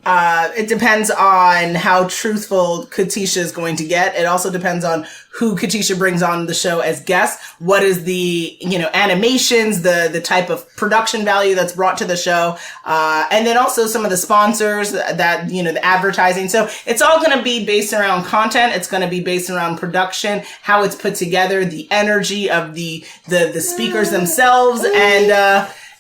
It depends on how truthful Quatisha is going to get. It also depends on who Quatisha brings on the show as guests. What is the, animations, the type of production value that's brought to the show. And then also some of the sponsors that, the advertising. So it's all going to be based around content. It's going to be based around production, how it's put together, the energy of the speakers themselves,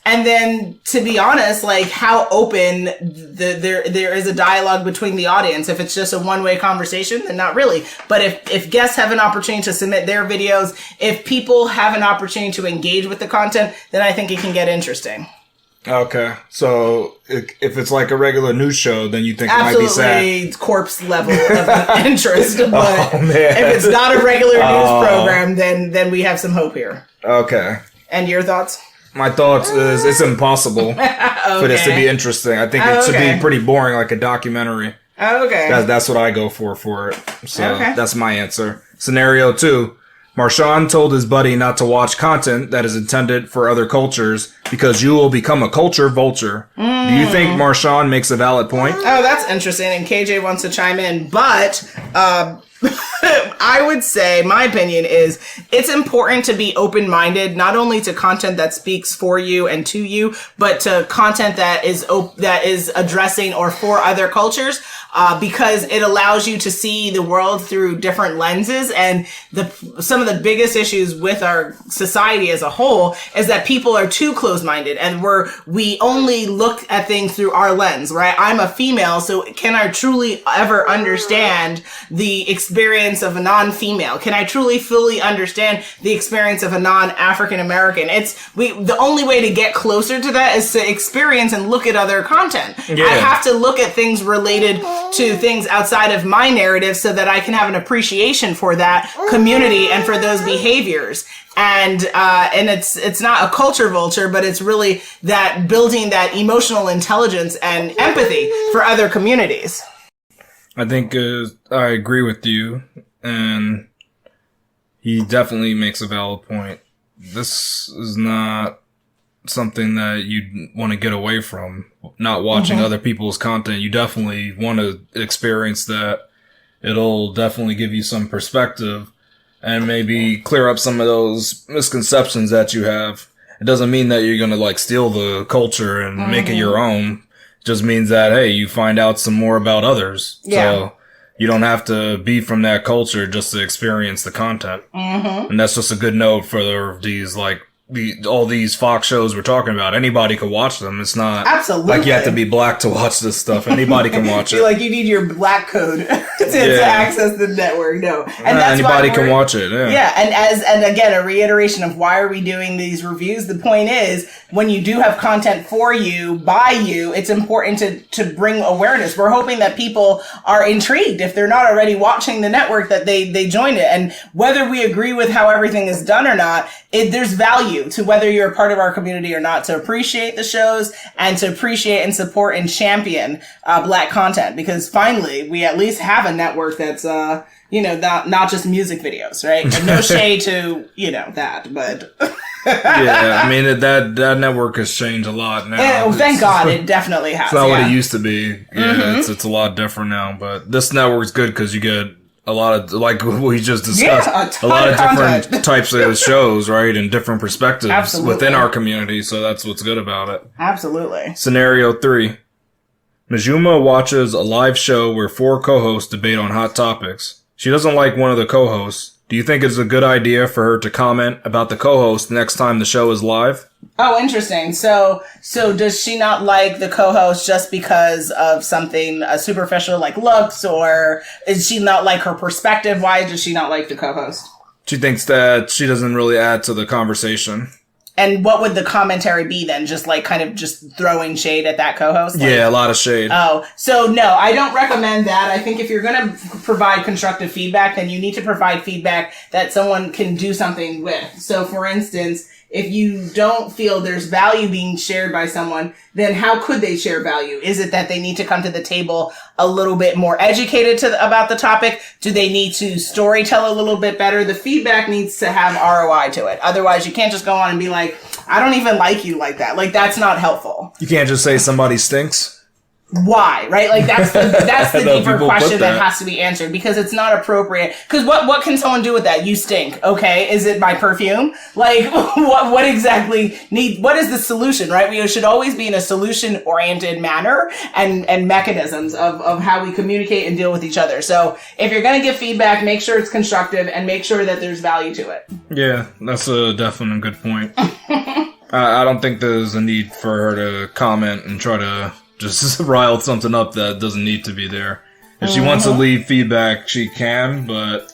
and then, to be honest, like how open there is a dialogue between the audience. If it's just a one-way conversation, then not really. But if guests have an opportunity to submit their videos, if people have an opportunity to engage with the content, then I think it can get interesting. Okay. So if it's like a regular news show, then you think it might be sad. Absolutely corpse level of interest. But if it's not a regular news program, then we have some hope here. Okay. And your thoughts? My thoughts is it's impossible for this to be interesting. I think it should be pretty boring, like a documentary. Okay. That's what I go for it. So that's my answer. Scenario 2. Marshawn told his buddy not to watch content that is intended for other cultures because you will become a culture vulture. Do you think Marshawn makes a valid point? Oh, that's interesting. And KJ wants to chime in. But I would say my opinion is it's important to be open-minded, not only to content that speaks for you and to you, but to content that is addressing or for other cultures. Because it allows you to see the world through different lenses. And some of the biggest issues with our society as a whole is that people are too close-minded and we only look at things through our lens, right? I'm a female, so can I truly ever understand the experience of a non-female? Can I truly fully understand the experience of a non-African American? The only way to get closer to that is to experience and look at other content. Yeah. I have to look at things related to things outside of my narrative so that I can have an appreciation for that community and for those behaviors. And it's not a culture vulture, but it's really that building that emotional intelligence and empathy for other communities. I think I agree with you, and he definitely makes a valid point. This is not something that you want to get away from, not watching other people's content. You definitely want to experience that. It'll definitely give you some perspective and maybe clear up some of those misconceptions that you have. It doesn't mean that you're going to steal the culture and make it your own. It just means that, hey, you find out some more about others. Yeah. So you don't have to be from that culture just to experience the content. And that's just a good note for these all these Fox shows we're talking about. Anybody could watch them. It's not absolutely like you have to be black to watch this stuff. Anybody can watch it. Like you need your black code to access the network. No, and that's anybody can watch it. Yeah, and again, a reiteration of why are we doing these reviews? The point is, when you do have content for you, by you, it's important to bring awareness. We're hoping that people are intrigued, if they're not already watching the network, that they join it. And whether we agree with how everything is done or not, there's value to whether you're a part of our community or not, to appreciate the shows and to appreciate and support and champion black content, because finally we at least have a network that's not just music videos, right? And no shade to that, but yeah, I mean that network has changed a lot now. Thank God, it definitely has. It's not what it used to be. Yeah, it's a lot different now. But this network's good because you get a lot of, like we just discussed, a lot of different types of shows, right, and different perspectives within our community. So that's what's good about it. Absolutely. Scenario 3. Majuma watches a live show where 4 co-hosts debate on hot topics. She doesn't like one of the co-hosts. Do you think it's a good idea for her to comment about the co-host next time the show is live? Oh, interesting. So does she not like the co-host just because of something superficial like looks, or is she not like her perspective? Why does she not like the co-host? She thinks that she doesn't really add to the conversation. And what would the commentary be then? Just like kind of just throwing shade at that co-host? Yeah, a lot of shade. Oh, so no, I don't recommend that. I think if you're going to provide constructive feedback, then you need to provide feedback that someone can do something with. So for instance, if you don't feel there's value being shared by someone, then how could they share value? Is it that they need to come to the table a little bit more educated about the topic? Do they need to story tell a little bit better? The feedback needs to have ROI to it. Otherwise, you can't just go on and be like, I don't even like you like that. Like, that's not helpful. You can't just say somebody stinks. Why, right? Like that's the deeper question that has to be answered, because it's not appropriate. Because what can someone do with that? You stink. Okay. Is it my perfume? Like what exactly what is the solution, right? We should always be in a solution oriented manner and mechanisms of how we communicate and deal with each other. So if you're going to give feedback, make sure it's constructive and make sure that there's value to it. Yeah, that's a definite good point. I don't think there's a need for her to comment and try to just rile something up that doesn't need to be there. If she wants to leave feedback, she can, but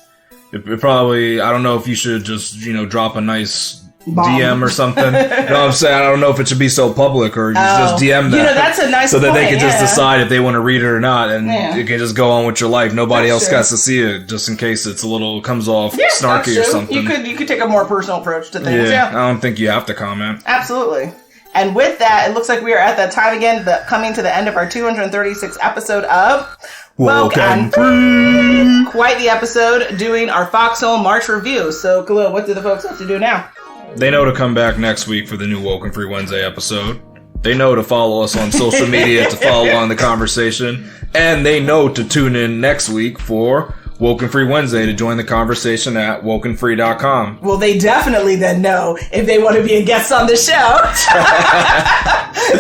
it probably, I don't know if you should just, drop a nice DM or something. You know what I'm saying? I don't know if it should be so public, or you just DM that. That's a nice so that they can just decide if they want to read it or not, and you can just go on with your life. Nobody else has to see it, just in case it's comes off snarky or something. You could take a more personal approach to things. Yeah, I don't think you have to comment. Absolutely. And with that, it looks like we are at that time again, coming to the end of our 236th episode of WokeNFree. Quite the episode, doing our Foxhole March review. So, Khalil, what do the folks have to do now? They know to come back next week for the new WokeNFree Wednesday episode. They know to follow us on social media to follow on the conversation. And they know to tune in next week for WokeNFree Wednesday to join the conversation at WokeNFree.com. Well, they definitely then know, if they want to be a guest on the show,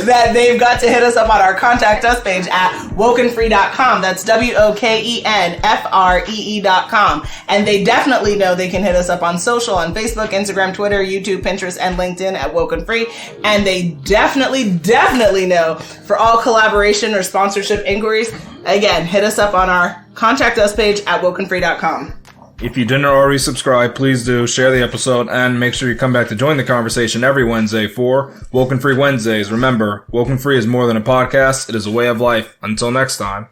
that they've got to hit us up on our Contact Us page at WokeNFree.com. That's WokenFree.com. And they definitely know they can hit us up on social, on Facebook, Instagram, Twitter, YouTube, Pinterest, and LinkedIn at WokenFree. And they definitely know, for all collaboration or sponsorship inquiries, again, hit us up on our Contact Us page at WokenFree.com. If you didn't already subscribe, please do share the episode and make sure you come back to join the conversation every Wednesday for WokenFree Wednesdays. Remember, WokenFree is more than a podcast. It is a way of life. Until next time.